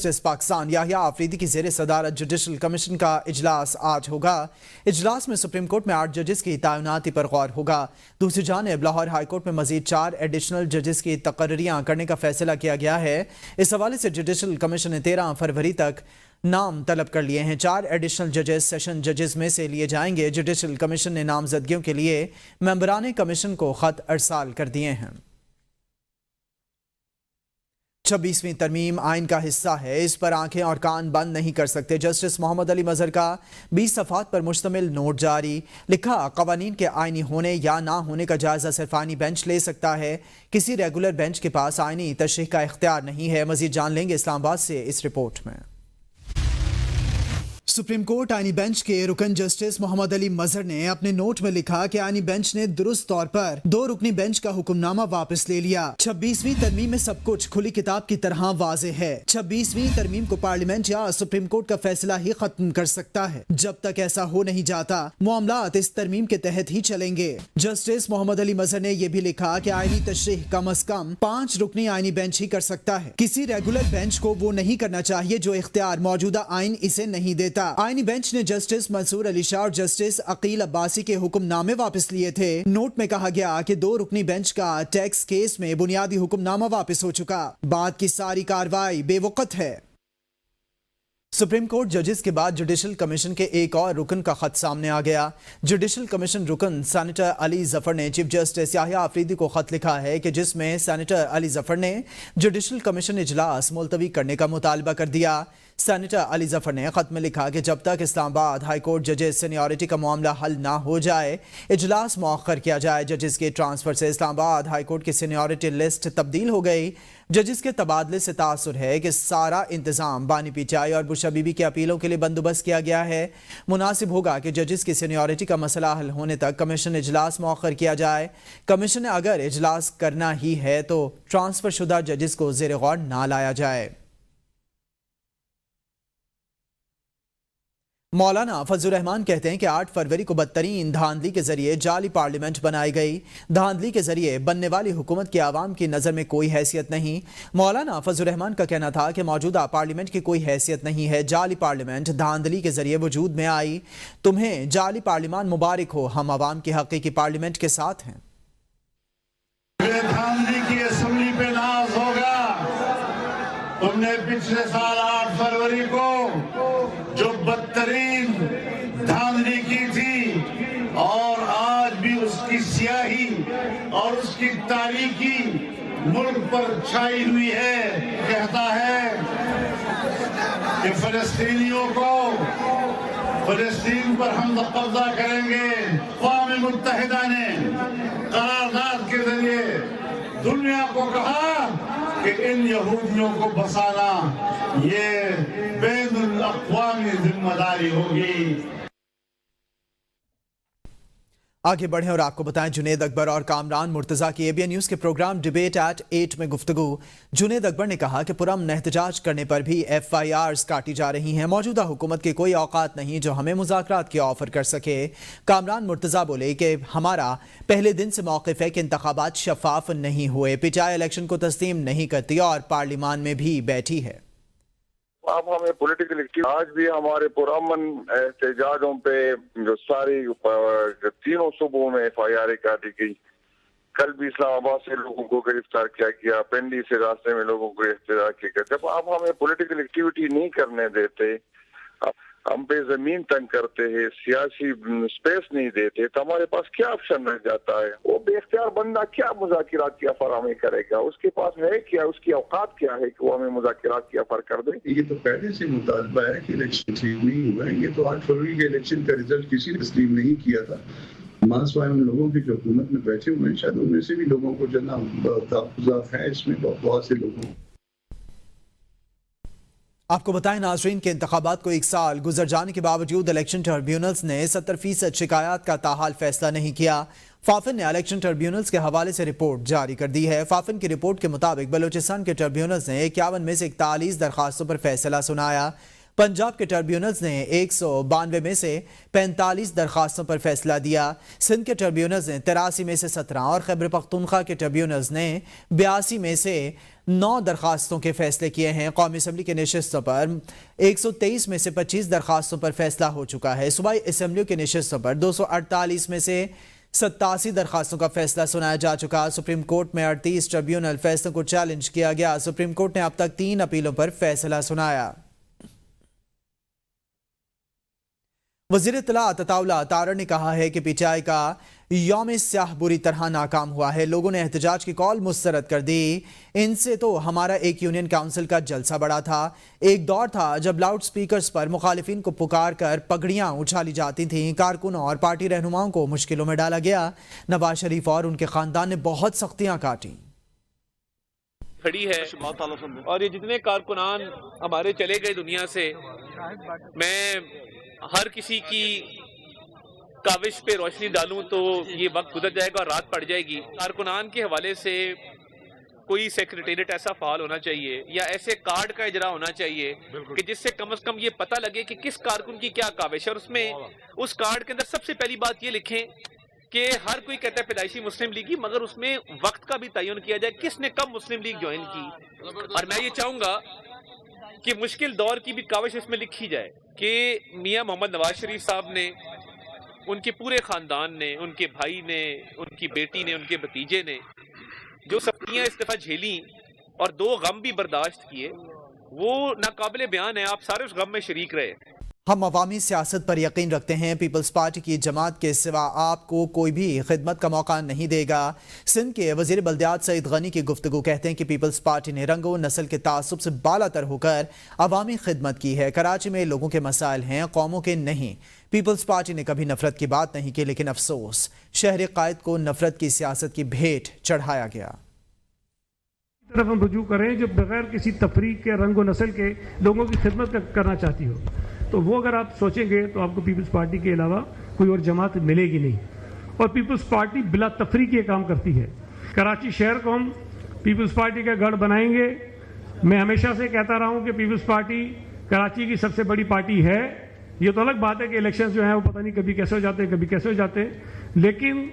Justice Pakistan Yahya Afridi की जेर सदारत जुडिशल कमीशन का इजलास आज होगा। इजलास में सुप्रीम कोर्ट में 8 जजेस की तैनाती पर गौर होगा। दूसरी जानिब लाहौर हाई कोर्ट में मजीद 4 एडिशनल जजेस की तकर्रियां करने का फैसला किया गया है। इस हवाले से जुडिशल कमीशन ने 13 फरवरी तक नाम तलब कर लिए हैं। 4 एडिशनल जजेस सेशन जजेस में से लिए जाएंगे। जुडिशल कमीशन ने नामजदगियों के लिए मेंबरान कमीशन को खत अरसाल कर दिए हैं। 26वीं तरमीम आइन का हिस्सा है, इस पर आंखें और कान बंद नहीं कर सकते। जस्टिस मोहम्मद अली मजहर का 20 सफ़ात पर मुश्तमिल नोट जारी। लिखा, कवानीन के आइनी होने या ना होने का जायजा सिर्फ आइनी बेंच ले सकता है। किसी रेगुलर बेंच के पास आइनी तशरीह का इख्तियार नहीं है। मजीद जान लेंगे इस्लामाबाद से इस रिपोर्ट में। सुप्रीम कोर्ट आइनी बेंच के रुकन जस्टिस मोहम्मद अली मजहर ने अपने नोट में लिखा कि आइनी बेंच ने दुरुस्त तौर पर 2 रुकनी बेंच का हुक्मनामा वापस ले लिया। 26वीं तरमीम में सब कुछ खुली किताब की तरह वाज़ेह है। 26वीं तरमीम को पार्लियामेंट या सुप्रीम कोर्ट का फैसला ही खत्म कर सकता है। जब तक ऐसा हो नहीं जाता, मामलात इस तरमीम के तहत ही चलेंगे। जस्टिस मोहम्मद अली मजहर ने यह भी लिखा कि आइनी तशरीह कम अज कम 5 रुकनी आइनी बेंच ही कर सकता है। किसी रेगुलर बेंच को वो नहीं करना चाहिए जो इख्तियार मौजूदा आइन इसे नहीं देता। आइनी बेंच ने जस्टिस मंसूर अली शाह और जस्टिस अकील अब्बासी के हुक्मनामे वापस लिए थे। नोट में कहा गया कि 2 रुकनी बेंच का टैक्स केस में बुनियादी हुक्मनामा वापस हो चुका। बाद की सारी कार्रवाई बेवकूफ है। सुप्रीम कोर्ट जजेस के बाद जुडिशल कमीशन के एक और रुकन का खत सामने आ गया। जुडिशल कमीशन रुकन सेनेटर अली जफर ने चीफ जस्टिस याहिया आफरीदी को खत लिखा है कि जिसमें सेनेटर अली जफर ने जुडिशल कमीशन इजलास मुलतवी करने का मुतालबा कर दिया। सेनेटर अली जफर ने खत में लिखा कि जब तक इस्लामाबाद हाई कोर्ट जजेस सीनियरिटी का मामला हल ना हो जाए, इजलास मौखर किया जाए। जजेस के ट्रांसफर से इस्लामाबाद हाई कोर्ट की सीनियरिटी लिस्ट तब्दील हो गई। जजेस के तबादले से तासुर है कि सारा इंतजाम बानी पीटीआई और बुशरा बीबी की अपीलों के लिए बंदोबस्त किया गया है। मुनासिब होगा कि जजेस की सीनियरिटी का मसला हल होने तक कमीशन इजलास मौखर किया जाए। कमीशन ने अगर इजलास करना ही है तो ट्रांसफर शुदा जजेस को ज़ेर गौर ना लाया जाए। मौलाना फजलुर रहमान कहते हैं कि 8 फरवरी को बदतरीन धांधली के जरिए जाली पार्लियामेंट बनाई गई। धांधली के जरिए बनने वाली हुकूमत की आवाम की नज़र में कोई हैसियत नहीं। मौलाना फजलुर रहमान का कहना था कि मौजूदा पार्लियामेंट की कोई हैसियत नहीं है। जाली पार्लियामेंट धांधली के जरिए वजूद में आई। तुम्हें जाली पार्लियामान मुबारक हो, हम आवाम की हकीकी पार्लियामेंट के साथ हैं। धांधली की असेंबली पे नाज होगा। तुमने पिछले साल 8 फरवरी को जो बदतरीन धांधली की थी और आज भी उसकी स्याही और उसकी तारीकी मुल्क पर छाई हुई है। कहता है कि फलस्तीनियों को फलस्तीन पर हम कब्जा करेंगे। अक़वाम मुत्तहिदा ने करारदाद के जरिए दुनिया को कहा कि इन यहूदियों को बसाना ये बैनुल अक़वामी जिम्मेदारी होगी। आगे बढ़ें और आपको बताएं, जुनेद अकबर और कामरान मुर्तज़ा की एबीएन न्यूज़ के प्रोग्राम डिबेट एट 8 में गुफ्तगू। जुनेद अकबर ने कहा कि पुरअमन एहतजाज करने पर भी FIRs काटी जा रही हैं। मौजूदा हुकूमत की कोई औकात नहीं जो हमें मुज़ाकरात की ऑफर कर सके। कामरान मुर्तज़ा बोले कि हमारा पहले दिन से मौक़िफ़ है कि इंतखाबात शफाफ नहीं हुए। पीटीआई इलेक्शन को तस्लीम नहीं करती और पार्लियामान में भी बैठी है। अब हमें पॉलिटिकल एक्टिव आज भी हमारे पुरअमन एहतजाजों पे जो सारी तीनों सूबों में FIR काटी गई। कल भी इस्लामाबाद से लोगों को गिरफ्तार किया गया, पिंडी से रास्ते में लोगों को गिरफ्तार किया गया। जब आप हमें पॉलिटिकल एक्टिविटी नहीं करने देते, हम पे जमीन तंग करते हैं, सियासी स्पेस नहीं देते, तो हमारे पास क्या ऑप्शन रह जाता है? वो बेख्तियार बंदा क्या मुज़ाकिरात की ऑफर हमें करेगा? उसके पास है क्या, उसकी औकात क्या है कि वो हमें मुज़ाकिरात की ऑफर कर दे? ये तो पहले से मुतालबा है कि इलेक्शन तस्लीम नहीं हुआ है। ये तो 8 फरवरी के इलेक्शन का रिजल्ट किसी ने तस्लीम नहीं किया था। मासवाए उन लोगों की जो हुकूमत में बैठे हुए हैं, शायद उनमें से भी लोगों को जो ना तहफ़्फ़ुज़ात है इसमें बहुत से लोगों। आपको बताएं नाज़रीन के इंतखाबात को 1 साल गुजर जाने के बावजूद इलेक्शन ट्रिब्यूनल्स ने 70% शिकायत का ताहाल फैसला नहीं किया। फाफिन ने इलेक्शन ट्रिब्यूनल्स के हवाले से रिपोर्ट जारी कर दी है। फाफिन की रिपोर्ट के मुताबिक बलूचिस्तान के ट्रिब्यूनल्स ने 51 में से 41 दरखास्तों पर फैसला सुनाया। पंजाब के ट्रिब्यूनल्स ने 192 में से 45 दरखास्तों पर फैसला दिया। सिंध के ट्रिब्यूनल्स ने 83 में से 17 और खैबर पख्तूनख्वा के ट्रिब्यूनल्स ने 82 में से 9 दरखास्तों के फैसले किए हैं। कौमी असम्बली की नशिस्तों पर 123 में से 25 दरखास्तों पर फैसला हो चुका है। सूबाई असम्बलियों की नशिस्तों पर 248 में से 87 दरखास्तों का फैसला सुनाया जा चुका। सुप्रीम कोर्ट में 38 ट्रिब्यूनल फैसलों को चैलेंज किया गया। सुप्रीम कोर्ट ने अब तक 3 अपीलों पर फैसला सुनाया। वज़ीर इत्तलाअत अताउल्लाह तारड़ ने कहा है कि पीटीआई का यौम स्याह बुरी तरह नाकाम हुआ है। लोगों ने एहतजाज की कॉल मुस्तरद कर दी। इनसे तो हमारा एक यूनियन काउंसिल का जलसा बड़ा था। एक दौर था जब लाउड स्पीकर्स पर मुखालिफिन को पुकार कर पगड़ियां उछाली जाती थीं। कारकुनों और पार्टी रहनुमाओं को मुश्किलों में डाला गया। नवाज शरीफ और उनके खानदान ने बहुत सख्तियां काटी। खड़ी है और ये जितने कारकुनान हमारे चले गए दुनिया से, मैं हर किसी की काविश पे रोशनी डालूं तो ये वक्त गुजर जाएगा और रात पड़ जाएगी। कारकुनान के हवाले से कोई सेक्रेटेरिएट ऐसा फाल होना चाहिए या ऐसे कार्ड का इजरा होना चाहिए कि जिससे कम से कम ये पता लगे कि किस कारकुन की क्या काविश है। और उसमें उस कार्ड के अंदर सबसे पहली बात ये लिखें कि हर कोई कहता है पैदाइशी मुस्लिम लीगी, मगर उसमें वक्त का भी तयन किया जाए किसने कब मुस्लिम लीग ज्वाइन की। और मैं ये चाहूंगा कि मुश्किल दौर की भी काविश इसमें लिखी जाए कि मियां मोहम्मद नवाज शरीफ साहब ने, उनके पूरे खानदान ने, उनके भाई ने, उनकी बेटी ने, उनके भतीजे ने जो सख्तियां इस दफा झेली और 2 गम भी बर्दाश्त किए, वो नाकाबिले बयान है। आप सारे उस गम में शरीक रहे। हम अवामी सियासत पर यकीन रखते हैं। पीपल्स पार्टी की जमात के सिवा आपको कोई भी खिदमत का मौका नहीं देगा। सिंध के वजीर बल्दियात सईद गनी की गुफ्तगू कहते हैं कि पीपल्स पार्टी ने रंगो नस्ल के तासुब से बालातर होकर अवामी खिदमत की है। कराची में लोगों के मसाइल हैं, कौमों के नहीं। पीपल्स पार्टी ने कभी नफरत की बात नहीं की, लेकिन अफसोस शहर कायद को नफरत की सियासत की भेंट चढ़ाया गया। तरफ हम रुजू करें जो बगैर किसी तफरीक के, रंग व नस्ल के लोगों की खिदमत करना चाहती हो, तो वो अगर आप सोचेंगे तो आपको पीपल्स पार्टी के अलावा कोई और जमात मिलेगी नहीं। और पीपल्स पार्टी बिला तफरीक ये काम करती है। कराची शहर को हम पीपल्स पार्टी का गढ़ बनाएंगे। मैं हमेशा से कहता रहा हूँ कि पीपल्स पार्टी कराची की सबसे बड़ी पार्टी है। ये तो अलग बात है कि इलेक्शन जो है वो पता नहीं कभी कैसे हो जाते हैं, कभी कैसे हो जाते हैं, लेकिन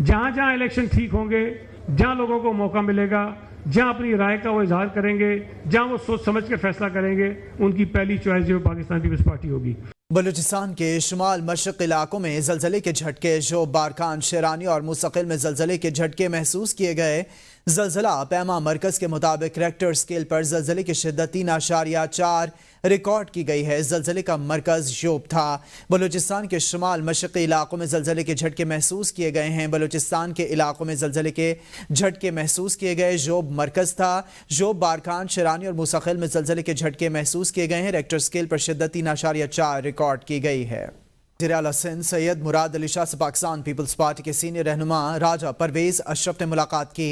जहाँ जहाँ इलेक्शन ठीक होंगे, जहाँ लोगों को मौका मिलेगा, जहां अपनी राय का वो इजहार करेंगे, जहां वो सोच समझ के फैसला करेंगे, उनकी पहली चॉइस जो पाकिस्तान पीपल्स पार्टी होगी। बलूचिस्तान के शुमाल मशरक इलाकों में जलजले के झटके, जो बारकान, शेरानी और मुस्तकिल में जलजले के झटके महसूस किए गए। जलजला पैमा मरकज के मुताबिक रेक्टर स्केल पर जलजले की शिद्दत 3.4 रिकॉर्ड की गई है। जलजले का मरकज योब था। बलूचिस्तान के शुमाल मशरक़ी इलाकों में जलजले के झटके महसूस किए गए हैं। बलूचिस्तान के इलाकों में जलजले के झटके महसूस किए गए। योब मरकज था। योब, बारकान, शेरानी और मुस्तकिल में जलजले के झटके महसूस किए गए हैं। रेक्टर स्केल पर शिद्दत 3.4 रिकॉर्ड की गई है। वज़ीर आला सिंध सैयद मुराद अली शाह से पाकिस्तान पीपल्स पार्टी के सीनियर रहनुमा राजा परवेज अशरफ ने मुलाकात की।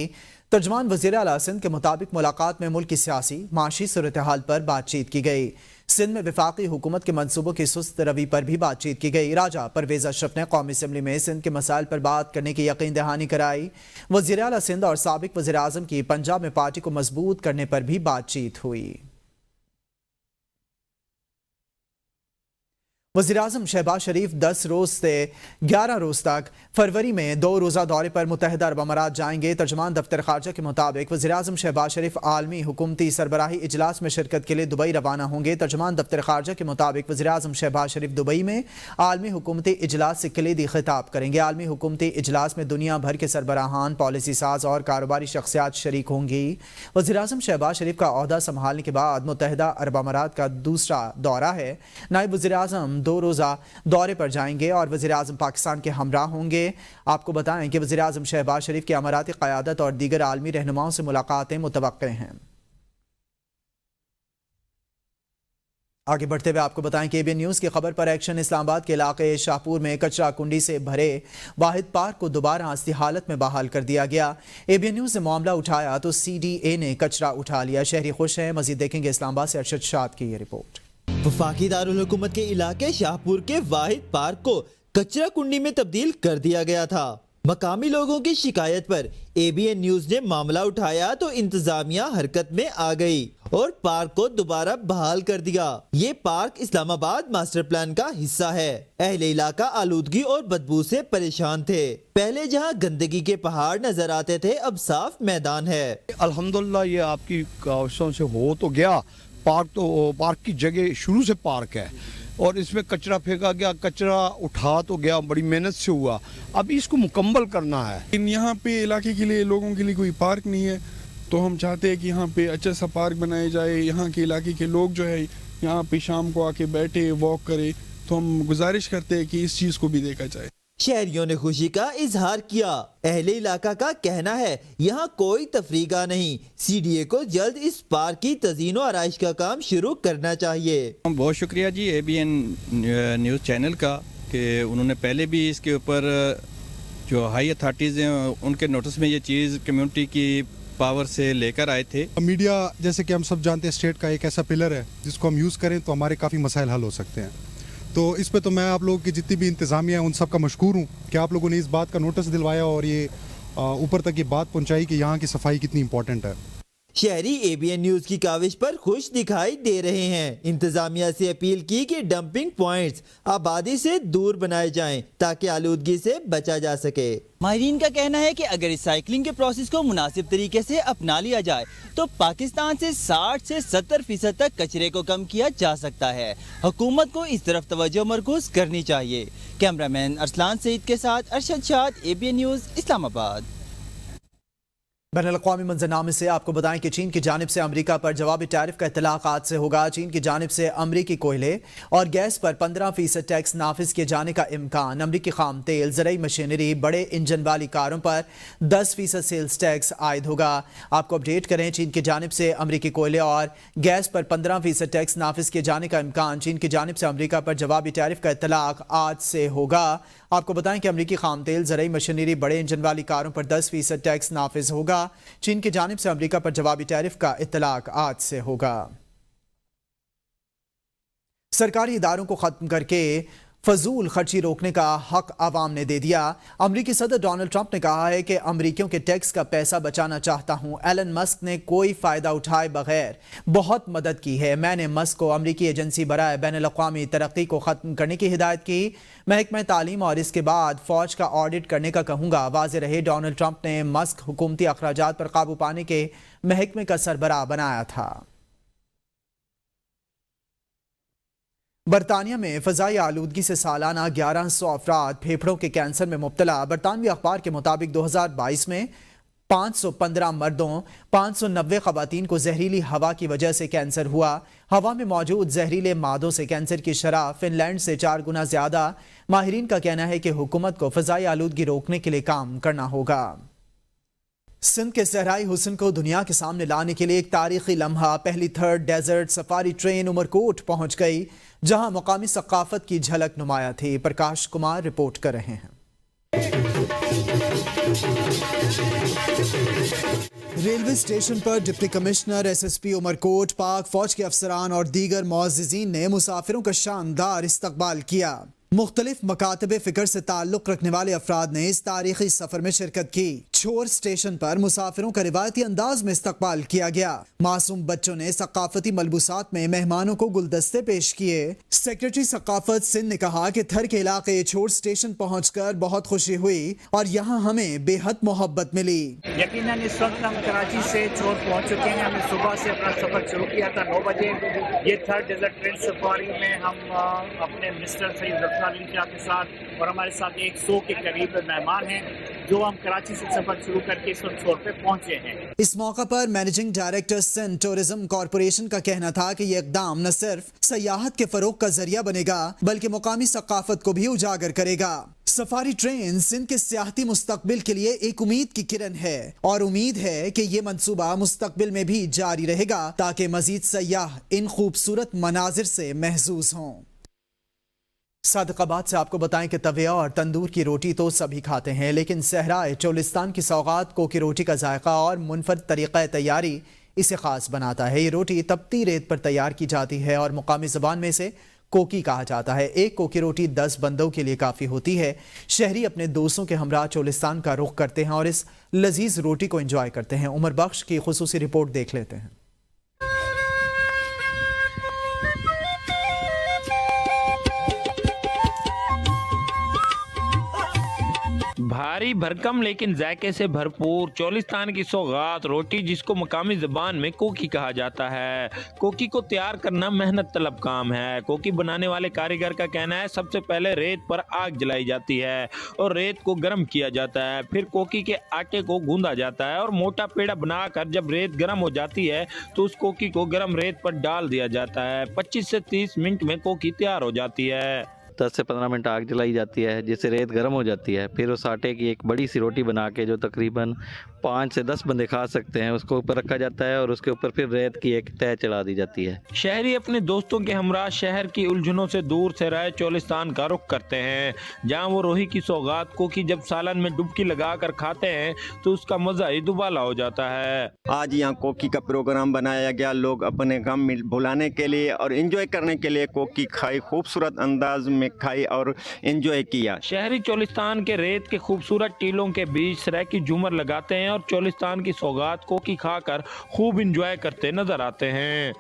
तर्जमान वज़ीर आला सिंध के मुताबिक मुलाकात में मुल्क की सियासी माशी सूरत हाल पर बातचीत की गई। सिंध में वफाकी हुकूमत के मंसूबों की सुस्त रवि पर भी बातचीत की गई। राजा परवेज अशरफ ने कौमी असम्बली में सिंध के मसाइल पर बात करने की यकीन दहानी कराई। वज़ीर आला सिंध और साबिक वज़ीर आज़म की पंजाब में पार्टी को मजबूत करने पर भी बातचीत हुई। वज़ीर-ए-आज़म शहबाज शरीफ 10 रोज से 11 रोज तक फरवरी में 2 रोज़ा दौरे पर मुत्तहिदा अरब अमारात जाएंगे। तर्जमान दफ्तर खारजा के मुताबिक वज़ीर-ए-आज़म शहबाज शरीफ आलमी हुकूमती सरबराही इजलास में शिरकत के लिए दुबई रवाना होंगे। तर्जमान दफ्तर खारजा के मुताबिक वज़ीर-ए-आज़म शहबाज शरीफ दुबई में आलमी हुकूमती इजलास से कलीदी खिताब करेंगे। आलमी हुकूमती इजलास में दुनिया भर के सरबराहान, पॉलिसी साज और कारोबारी शख्सियात शरीक होंगी। वज़ीर-ए-आज़म शहबाज शरीफ का ओहदा संभालने के बाद मुत्तहिदा अरब अमारात का दूसरा दौरा है। नायब वज़ीर-ए-आज़म 2 रोज़ा दौरे पर जाएंगे और वज़ीर-ए-आज़म पाकिस्तान के हमरा होंगे। आपको बताएं कि वज़ीर-ए-आज़म शहबाज शरीफ की अमाराती क़यादत और दीगर आलमी रहनुमाओं से मुलाकातें मुतवक्के हैं। आगे बढ़ते हुए आपको बताएं कि एबीएन न्यूज़ की खबर पर एक्शन। इस्लामाबाद के इलाके शाहपुर में कचरा कुंडी से भरे वाहिद पार्क को दोबारा आस्ती हालत में बहाल कर दिया गया। एबीएन न्यूज़ ने मामला उठाया तो सीडीए ने कचरा उठा लिया। शहरी खुश हैं। मजीद देखेंगे इस्लामाबाद से अरशद शाद की ये रिपोर्ट। वफाकी दारुल हुकूमत के इलाके शाहपुर के वाहिद पार्क को कचरा कुंडी में तब्दील कर दिया गया था। मकामी लोगों की शिकायत पर एबीएन न्यूज ने मामला उठाया तो इंतजामिया हरकत में आ गई اور پارک کو دوبارہ بحال کر دیا۔ یہ پارک اسلام آباد ماسٹر پلان کا حصہ ہے۔ اہل علاقہ آلودگی اور بدبو سے پریشان تھے۔ پہلے جہاں گندگی کے پہاڑ نظر آتے تھے اب صاف میدان ہے۔ الحمدللہ یہ آپ کی کاوشوں سے ہو تو گیا، پارک کی جگہ شروع سے پارک ہے اور اس میں کچرا پھینکا گیا، کچرا اٹھا تو گیا، بڑی محنت سے ہوا، اب اس کو مکمل کرنا ہے۔ یہاں پہ علاقے کے لیے لوگوں کے لیے کوئی پارک نہیں ہے، تو ہم چاہتے ہیں کہ یہاں پہ اچھا سا پارک بنایا جائے، یہاں کے علاقے کے لوگ جو ہے یہاں پہ شام کو آ کے بیٹھے واک کرے، تو ہم گزارش کرتے ہیں کہ اس چیز کو بھی دیکھا جائے۔ شہریوں نے خوشی کا اظہار کیا۔ اہل علاقہ کا کہنا ہے یہاں کوئی تفریح گاہ نہیں، سی ڈی اے کو جلد اس پارک کی تزئین و آرائش کا کام شروع کرنا چاہیے۔ بہت شکریہ جی ABN نیوز چینل کا کہ انہوں نے پہلے بھی اس کے اوپر جو ہائی اتھارٹیز ہیں ان کے نوٹس میں یہ چیز کمیونٹی کی پاور سے لے کر آئے تھے۔ میڈیا جیسے کہ ہم سب جانتے ہیں اسٹیٹ کا ایک ایسا پلر ہے جس کو ہم یوز کریں تو ہمارے کافی مسائل حل ہو سکتے ہیں، تو اس پہ تو میں آپ لوگوں کی جتنی بھی انتظامیہ ہیں ان سب کا مشکور ہوں کہ آپ لوگوں نے اس بات کا نوٹس دلوایا اور یہ اوپر تک یہ بات پہنچائی کہ یہاں کی صفائی کتنی امپورٹنٹ ہے۔ شہری ABN نیوز کی کاوش پر خوش دکھائی دے رہے ہیں۔ انتظامیہ سے اپیل کی کہ ڈمپنگ پوائنٹس آبادی سے دور بنائے جائیں تاکہ آلودگی سے بچا جا سکے۔ ماہرین کا کہنا ہے کہ اگر ریسائکلنگ کے پروسیس کو مناسب طریقے سے اپنا لیا جائے تو پاکستان سے 60 سے 70% تک کچرے کو کم کیا جا سکتا ہے۔ حکومت کو اس طرف توجہ مرکوز کرنی چاہیے۔ کیمرہ مین ارسلان سعید کے ساتھ ارشد شاد، ABN نیوز، اسلام آباد۔ بین الاقوامی منظرنامے سے آپ کو بتائیں کہ چین کی جانب سے امریکہ پر جوابی ٹیرف کا اطلاق آج سے ہوگا۔ چین کی جانب سے امریکی کوئلے اور گیس پر 15% ٹیکس نافذ کیے جانے کا امکان۔ امریکی خام تیل، زرعی مشینری، بڑے انجن والی کاروں پر 10% سیلز ٹیکس عائد ہوگا۔ آپ کو اپڈیٹ کریں، چین کی جانب سے امریکی کوئلے اور گیس پر 15% ٹیکس نافذ کیے جانے کا امکان۔ چین کی جانب سے امریکہ پر جوابی ٹیرف کا اطلاق آج سے ہوگا۔ آپ کو بتائیں کہ امریکی خام تیل، زرعی مشینری، بڑے انجن والی کاروں پر 10% ٹیکس نافذ ہوگا۔ چین کی جانب سے امریکہ پر جوابی ٹیرف کا اطلاق آج سے ہوگا۔ سرکاری اداروں کو ختم کر کے فضول خرچی روکنے کا حق عوام نے دے دیا۔ امریکی صدر ڈونلڈ ٹرمپ نے کہا ہے کہ امریکیوں کے ٹیکس کا پیسہ بچانا چاہتا ہوں۔ ایلن مسک نے کوئی فائدہ اٹھائے بغیر بہت مدد کی ہے۔ میں نے مسک کو امریکی ایجنسی برائے بین الاقوامی ترقی کو ختم کرنے کی ہدایت کی۔ محکمہ تعلیم اور اس کے بعد فوج کا آڈٹ کرنے کا کہوں گا۔ واضح رہے، ڈونلڈ ٹرمپ نے مسک حکومتی اخراجات پر قابو پانے کے محکمے کا سربراہ بنایا تھا۔ برطانیہ میں فضائی آلودگی سے سالانہ 1100 افراد پھیپھڑوں کے کینسر میں مبتلا۔ برطانوی اخبار کے مطابق 2022 میں 515 مردوں 590 خواتین کو زہریلی ہوا کی وجہ سے کینسر ہوا۔ ہوا میں موجود زہریلے مادوں سے کینسر کی شرح فن لینڈ سے 4 گنا زیادہ۔ ماہرین کا کہنا ہے کہ حکومت کو فضائی آلودگی روکنے کے لیے کام کرنا ہوگا۔ سندھ کے صحرائی حسن کو دنیا کے سامنے لانے کے لیے ایک تاریخی لمحہ، پہلی third desert safari train Umerkot پہنچ گئی، جہاں مقامی ثقافت کی جھلک نمایاں تھی۔ پرکاش کمار رپورٹ کر رہے ہیں۔ ریلوے اسٹیشن پر ڈپٹی کمشنر SSP عمرکوٹ، پاک فوج کے افسران اور دیگر معززین نے مسافروں کا شاندار استقبال کیا۔ مختلف مکاتب فکر سے تعلق رکھنے والے افراد نے اس تاریخی سفر میں شرکت کی۔ چھور اسٹیشن پر مسافروں کا روایتی انداز میں استقبال کیا گیا۔ معصوم بچوں نے ثقافتی ملبوسات میں مہمانوں کو گلدستے پیش کیے۔ سیکرٹری ثقافت سندھ نے کہا کہ تھر کے علاقے چھور اسٹیشن پہنچ کر بہت خوشی ہوئی اور یہاں ہمیں بے حد محبت ملی۔ یقیناً اس وقت ہم کراچی سے چھور پہنچ چکے ہیں۔ ہم نے صبح سے اپنا سفر شروع کیا تھا 9 بجے۔ یہ تھرڈ ڈیزرٹ ٹرین سفاری میں ہم اپنے مسٹر سید علی شاہ کے ساتھ اور ہمارے ساتھ 100 کے قریب مہمان ہیں جو ہم کراچی سے سفر شروع کر کے اس وقت چھور پہ پہنچے ہیں۔ اس موقع پر managing director Sindh tourism corporation کا کہنا تھا کہ یہ اقدام نہ صرف سیاحت کے فروغ کا ذریعہ بنے گا بلکہ مقامی ثقافت کو بھی اجاگر کرے گا۔ سفاری ٹرین سندھ کے سیاحتی مستقبل کے لیے ایک امید کی کرن ہے اور امید ہے کہ یہ منصوبہ مستقبل میں بھی جاری رہے گا تاکہ مزید سیاح ان خوبصورت مناظر سے محظوظ ہوں۔ صادق آباد سے آپ کو بتائیں کہ تویا اور تندور کی روٹی تو سبھی کھاتے ہیں، لیکن صحرائے چولستان کی سوغات کو کی روٹی کا ذائقہ اور منفرد طریقہ تیاری اسے خاص بناتا ہے۔ یہ روٹی تپتی ریت پر تیار کی جاتی ہے اور مقامی زبان میں اسے کوکی کہا جاتا ہے۔ ایک کوکی روٹی 10 بندوں کے لیے کافی ہوتی ہے۔ شہری اپنے دوستوں کے ہمراہ چولستان کا رخ کرتے ہیں اور اس لذیذ روٹی کو انجوائے کرتے ہیں۔ عمر بخش کی خصوصی رپورٹ دیکھ لیتے ہیں۔ भारी भरकम लेकिन जायके से भरपूर चोलिस्तान की सौगात रोटी, जिसको मकामी ज़बान में कोकी कहा जाता है। कोकी को तैयार करना मेहनत तलब काम है। कोकी बनाने वाले कारीगर का कहना है सबसे पहले रेत पर आग जलाई जाती है और रेत को गर्म किया जाता है, फिर कोकी के आटे को गूंदा जाता है और मोटा पेड़ा बनाकर जब रेत गर्म हो जाती है तो उस कोकी को गर्म रेत पर डाल दिया जाता है। 25 से 30 मिनट में कोकी तैयार हो जाती है। 10 से 15 मिनट आग जलाई जाती है जिससे रेत गर्म हो जाती है। फिर उस आटे की एक बड़ी सी रोटी बना के जो तकरीबन 5 से 10 बंदे खा सकते हैं उसको ऊपर रखा जाता है और उसके ऊपर फिर रेत की एक तह चढ़ा दी जाती है। शहरी अपने दोस्तों के हमरा शहर की उलझनों से दूर से रहे चोलिस्तान का रुख करते हैं, जहां वो रोही की सौगात कोकी जब सालन में डुबकी लगाकर खाते हैं तो उसका मजा ही दुबाला हो जाता है। आज यहाँ कोकी का प्रोग्राम बनाया गया, लोग अपने गम भुलाने के लिए और एंजॉय करने के लिए कोकी खाई, खूबसूरत अंदाज में खाई और एंजॉय किया। शहरी चोलिस्तान के रेत के खूबसूरत टीलों के बीच सराय की झूमर लगाते हैं और चोलिस्तान की सौगात कोकी खाकर खूब एंजॉय करते नजर आते हैं।